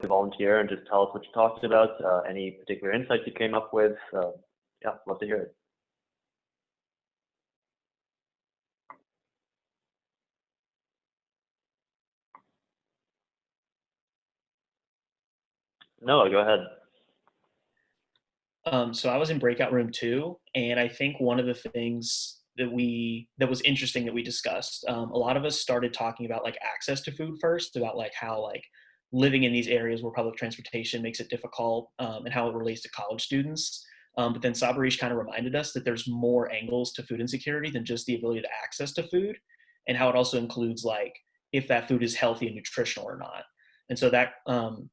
to volunteer and just tell us what you talked about, any particular insights you came up with. Yeah, love to hear it. No, go ahead. So I was in breakout room 2, and I think one of the things that was interesting that we discussed, a lot of us started talking about like access to food first, about like how like living in these areas where public transportation makes it difficult, and how it relates to college students. But then Sabarish kind of reminded us that there's more angles to food insecurity than just the ability to access to food, and how it also includes like if that food is healthy and nutritional or not. And so that,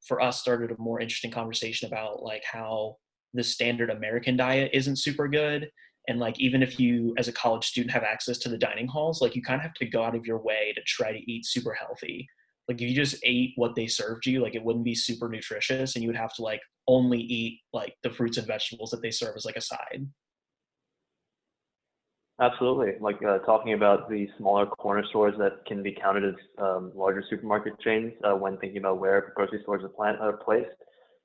for us, started a more interesting conversation about like how the standard American diet isn't super good. And like, even if you as a college student have access to the dining halls, like you kind of have to go out of your way to try to eat super healthy. Like if you just ate what they served you, like it wouldn't be super nutritious, and you would have to like only eat like the fruits and vegetables that they serve as like a side. Absolutely. Like talking about the smaller corner stores that can be counted as larger supermarket chains when thinking about where grocery stores are placed.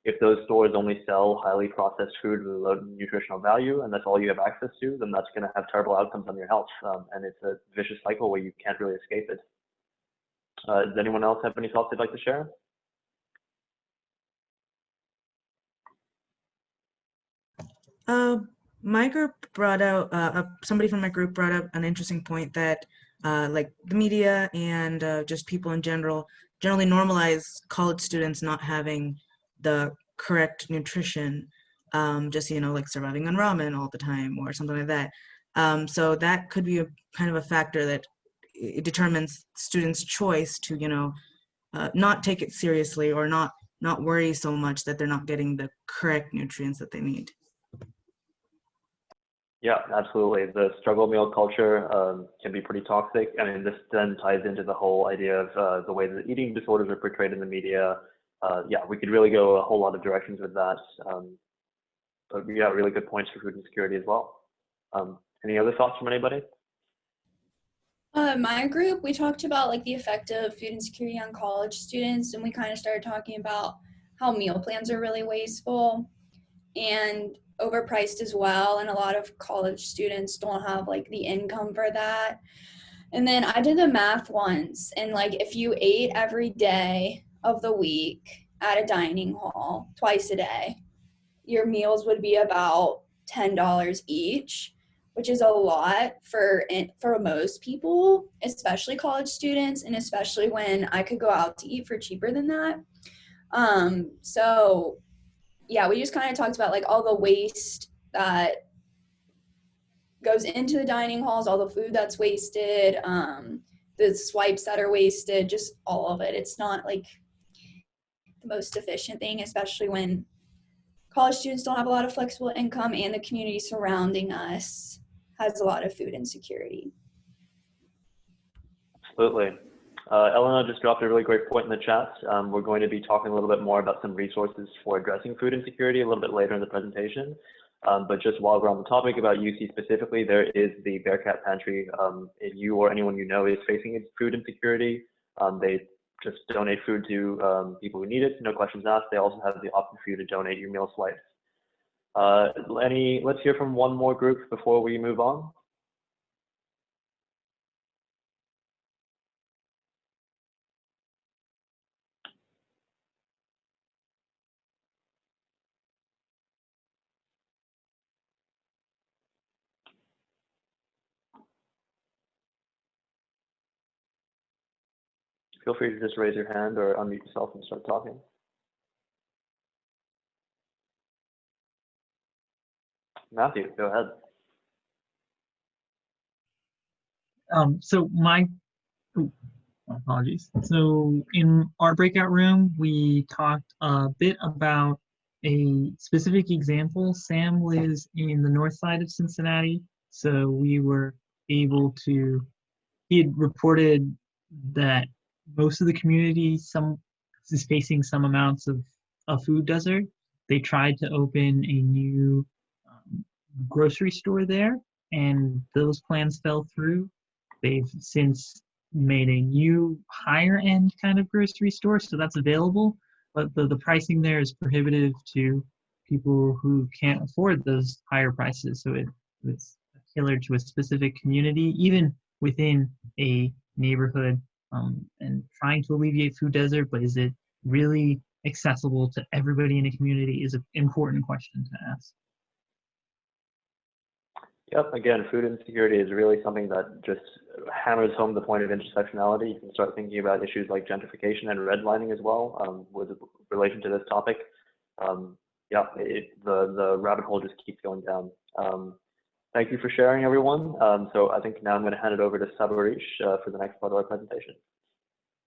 If those stores only sell highly processed food with low nutritional value and that's all you have access to, then that's going to have terrible outcomes on your health. And it's a vicious cycle where you can't really escape it. Does anyone else have any thoughts they'd like to share? My group brought out, somebody from my group brought up an interesting point that like the media and just people in general generally normalize college students not having the correct nutrition, just, like surviving on ramen all the time or something like that. So that could be a kind of a factor that it determines students' choice to, not take it seriously or not worry so much that they're not getting the correct nutrients that they need. Yeah, absolutely. The struggle meal culture can be pretty toxic. I mean, this then ties into the whole idea of the way that eating disorders are portrayed in the media. Yeah, we could really go a whole lot of directions with that. But yeah, really good points for food insecurity as well. Any other thoughts from anybody? My group, we talked about like the effect of food insecurity on college students, and we kind of started talking about how meal plans are really wasteful and overpriced as well, and a lot of college students don't have like the income for that. And then I did the math once, and like if you ate every day of the week at a dining hall twice a day, your meals would be about $10 each, which is a lot for most people, especially college students, and especially when I could go out to eat for cheaper than that. So yeah, we just kind of talked about like all the waste that goes into the dining halls, all the food that's wasted, the swipes that are wasted, just all of it. It's not like the most efficient thing, especially when college students don't have a lot of flexible income and the community surrounding us has a lot of food insecurity. Absolutely. Elena just dropped a really great point in the chat. We're going to be talking a little bit more about some resources for addressing food insecurity a little bit later in the presentation. But just while we're on the topic about UC specifically, there is the Bearcat Pantry. If you or anyone you know is facing food insecurity, they just donate food to people who need it, no questions asked. They also have the option for you to donate your meal swipes. Let's hear from one more group before we move on. Feel free to just raise your hand or unmute yourself and start talking. Matthew, go ahead. Apologies. So in our breakout room, we talked a bit about a specific example. Sam lives in the north side of Cincinnati, so we were able to, he had reported that most of the community is facing some amounts of a food desert. They tried to open a new grocery store there, and those plans fell through. They've since made a new higher end kind of grocery store, so that's available, but the pricing there is prohibitive to people who can't afford those higher prices. So it's tailored to a specific community, even within a neighborhood, and trying to alleviate food desert, but is it really accessible to everybody in a community is an important question to ask. Yep, again, food insecurity is really something that just hammers home the point of intersectionality. You can start thinking about issues like gentrification and redlining as well, with relation to this topic. Yeah, the rabbit hole just keeps going down. Thank you for sharing, everyone. So I think now I'm going to hand it over to Sabarish for the next part of our presentation.